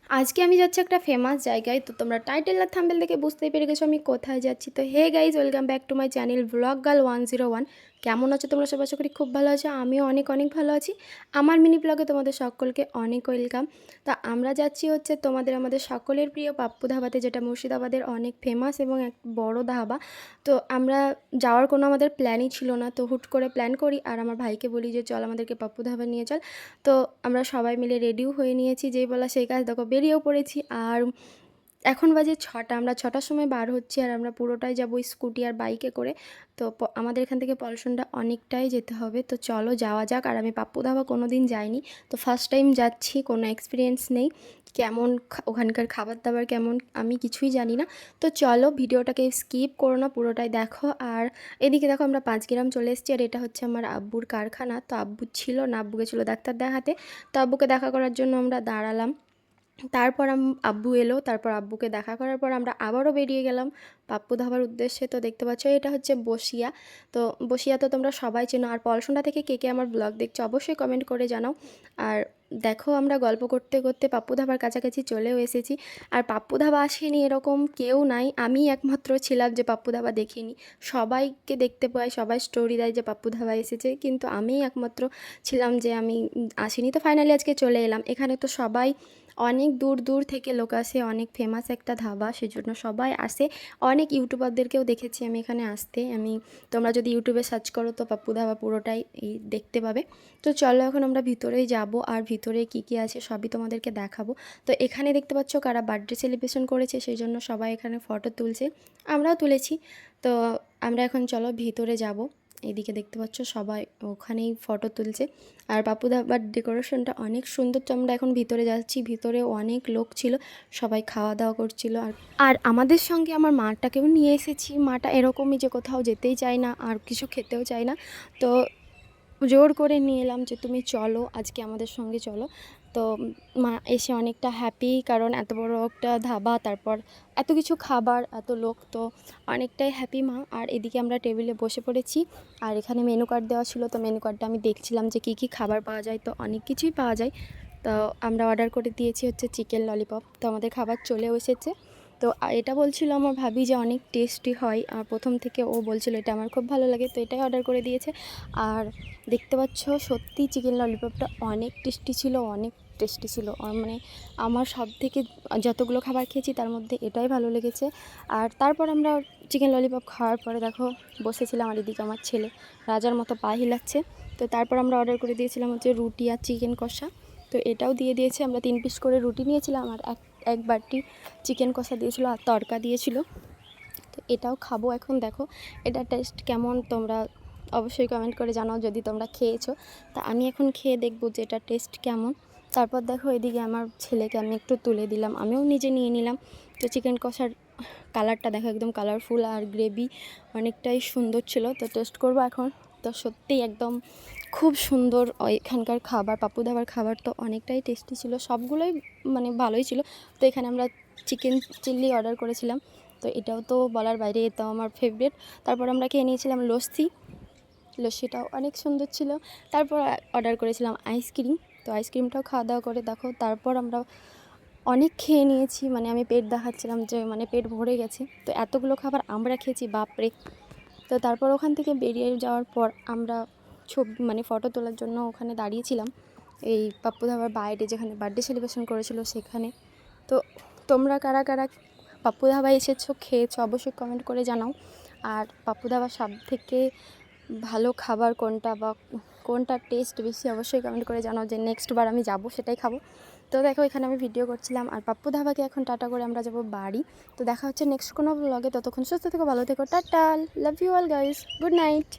আজকে আমি যাচ্ছি একটা ফেমাস জায়গায়। তো তোমরা টাইটেল আর থাম্বনেল দেখে বুঝতেই পেরে গেছো আমি কোথায় যাচ্ছি। তো hey guys, welcome back to my channel blog girl 101। কেমন আছো তোমরা সব? আশা করি খুব ভালো আছো, আমিও অনেক অনেক ভালো আছি। আমার মিনি ব্লগে তোমাদের সকলকে অনেক ওয়েলকাম। তা আমরা যাচ্ছি হচ্ছে আমাদের সকলের প্রিয় পাপ্পু ধাবাতে, যেটা মুর্শিদাবাদের অনেক ফেমাস এবং এক বড় ধাবা। তো আমরা যাওয়ার কোনো আমাদের প্ল্যানই ছিল না, তো হুট করে প্ল্যান করি আর আমার ভাইকে বলি যে চল আমাদেরকে পাপ্পু ধাবা নিয়ে চল। তো আমরা সবাই মিলে রেডিও হয়ে নিয়েছি, যেই বলা সেই কাজ, দেখো বেরিয়েও পড়েছি। আর এখন বাজে 6টা, আমরা 6টার সময় বার হচ্ছি আর আমরা পুরোটাই যাবো স্কুটি আর বাইকে করে। তো আমাদের এখান থেকে পলসনটা অনেকটাই যেতে হবে, তো চলো যাওয়া যাক। আর আমি পাপ্পু ধাবা কোনো দিন যাইনি, তো ফার্স্ট টাইম যাচ্ছি, কোনো এক্সপিরিয়েন্স নেই। কেমন ওখানকার খাবার দাবার কেমন আমি কিছুই জানি না। তো চলো ভিডিওটাকে স্কিপ করো না, পুরোটাই দেখো। আর এদিকে দেখো আমরা 5 গ্রাম চলে এসেছি, আর এটা হচ্ছে আমার আব্বুর কারখানা। তো আব্বু ছিল না, আব্বু গেছিলো ডাক্তার দেখাতে। তো আব্বুকে দেখা করার জন্য আমরা দাঁড়ালাম। তারপর আব্বু এলো, তারপর আব্বুকে দেখা করার পর আমরা আবারও বেরিয়ে গেলাম পাপ্পু ধাবার উদ্দেশ্যে। তো দেখতে পাচ্ছ এটা হচ্ছে বসিয়া। তো বসিয়া তো তোমরা সবাই চেনো। আর পলসনটা থেকে কে কে আমার ব্লগ দেখছো অবশ্যই কমেন্ট করে জানাও। আর দেখো আমরা গল্প করতে করতে পাপ্পু ধাবার কাছাকাছি চলেও এসেছি। আর পাপ্পু ধাবা আসেনি এরকম কেউ নাই, আমি একমাত্র ছিলাম যে পাপ্পু ধাবা দেখিনি। সবাইকে দেখতে পাই, সবাই স্টোরি দেয় যে পাপ্পু ধাবা এসেছে, কিন্তু আমি একমাত্র ছিলাম যে আমি আসিনি। তো ফাইনালি আজকে চলে এলাম। এখানে তো সবাই অনেক দূর দূর থেকে লোক আসে, অনেক ফেমাস একটা ধাবা, সেজন্য সবাই আসে। অনেক ইউটিউবারদেরকেও দেখেছি আমি এখানে আসতে। তোমরা যদি ইউটিউবে সার্চ করো তো পাপ্পু ধাবা পুরোটাই দেখতে পাবে। তো চলো এখন আমরা ভিতরেই যাব, আর ভিতরে কি কি আছে সবই তোমাদেরকে দেখাবো। তো এখানে দেখতে পাচ্ছ কারা বার্থডে সেলিব্রেশন করেছে, সেই জন্য সবাই এখানে ফটো তুলছে, আমরাও তুলেছি। তো আমরা এখন চলো ভিতরে যাব। এদিকে দেখতে পাচ্ছ সবাই ওখানেই ফটো তুলছে। আর পাপ্পু ধাবার ডেকোরেশনটা অনেক সুন্দর। তো আমরা এখন ভিতরে যাচ্ছি, ভিতরে অনেক লোক ছিল, সবাই খাওয়া দাওয়া করছিল। আর আমাদের সঙ্গে আমার মাটাকেও নিয়ে এসেছি। মাটা এরকমই যে কোথাও যেতেই চায় না আর কিছু খেতেও চায় না, তো জোর করে নিয়ে এলাম যে তুমি চলো, আজকে আমাদের সঙ্গে চলো। তো মা এসে অনেকটা হ্যাপি, কারণ এত বড় একটা ধাবা, তারপর এত কিছু খাবার, এত লোক, তো অনেকটাই হ্যাপি মা। আর এদিকে আমরা টেবিলে বসে পড়েছি, আর এখানে মেনু কার্ড দেওয়া ছিল। তো মেনু কার্ডটা আমি দেখছিলাম যে কী কী খাবার পাওয়া যায়, তো অনেক কিছুই পাওয়া যায়। তো আমরা অর্ডার করে দিয়েছি হচ্ছে চিকেন ললিপপ। তো আমাদের খাবার চলেও এসেছে। তো এটা বলছিল আমার ভাবি যে অনেক টেস্টি হয়, আর প্রথম থেকে ও বলছিল এটা আমার খুব ভালো লাগে, তো এটাই অর্ডার করে দিয়েছে। আর দেখতে পাচ্ছ সত্যি চিকেন ললিপপটা অনেক টেস্টি ছিল, অনেক টেস্টি ছিল। মানে আমার সব থেকে যতগুলো খাবার খেয়েছি তার মধ্যে এটাই ভালো লেগেছে। আর তারপর আমরা চিকেন ললিপপ খাওয়ার পরে দেখো বসেছিলাম, আর এদিকে আমার ছেলে রাজার মতো পা হিলাচ্ছে। তো তারপর আমরা অর্ডার করে দিয়েছিলাম হচ্ছে রুটি আর চিকেন কষা। তো এটাও দিয়ে দিয়েছে। আমরা 3 পিস করে রুটি নিয়েছিলাম, আর এক বাটি চিকেন কষা দিয়েছিল, আর তড়কা দিয়েছিল। তো এটাও খাবো এখন। দেখো এটা টেস্ট কেমন তোমরা অবশ্যই কমেন্ট করে জানাও যদি তোমরা খেয়েছো। তা আমি এখন খেয়ে দেখবো যে এটা টেস্ট কেমন। তারপর দেখো এদিকে আমার ছেলেকে আমি একটু তুলে দিলাম, আমিও নিজে নিয়ে নিলাম। তো চিকেন কষার কালারটা দেখো একদম কালারফুল, আর গ্রেভি অনেকটাই সুন্দর ছিল। তো টেস্ট করবো এখন। তো সত্যিই একদম খুব সুন্দর এখানকার খাবার, পাপ্পু ধাবার খাবার তো অনেকটাই টেস্টি ছিল, সবগুলোই মানে ভালোই ছিল। তো এখানে আমরা চিকেন চিল্লি অর্ডার করেছিলাম, তো এটাও তো বলার বাইরে, এটাও আমার ফেভারিট। তারপর আমরা খেয়ে নিয়েছিলাম লস্যি, লস্যিটাও অনেক সুন্দর ছিল। তারপর অর্ডার করেছিলাম আইসক্রিম, তো আইসক্রিমটাও খাওয়া দাওয়া করে দেখো তারপর আমরা অনেক খেয়ে নিয়েছি। মানে আমি পেট দেখাচ্ছিলাম যে মানে পেট ভরে গেছে, তো এতগুলো খাবার আমরা খেয়েছি বাপরে। তো তারপর ওখান থেকে বেরিয়ে যাওয়ার পর আমরা মানে ফটো তোলার জন্য ওখানে দাঁড়িয়েছিলাম, এই পাপ্পু ধাবার বাইরে যেখানে বার্থডে সেলিব্রেশন করেছিল সেখানে। তো তোমরা কারা কারা পাপ্পু ধাবায় এসেছো, খেয়েছো অবশ্যই কমেন্ট করে জানাও। আর পাপ্পু ধাবার সব থেকে ভালো খাবার কোনটা, বা কোনটার টেস্ট বেশি, অবশ্যই কমেন্ট করে জানাও যে নেক্সট বার আমি যাব সেটাই খাবো। তো দেখো এখানে আমি ভিডিও করছিলাম, আর পাপ্পু ধাবাকে এখন টাটা করে আমরা যাব বাড়ি। তো দেখা হচ্ছে নেক্সট কোনো ব্লগে, ততক্ষণ সুস্থ থেকো, ভালো থেকো, টাটা, love you all guys, good night.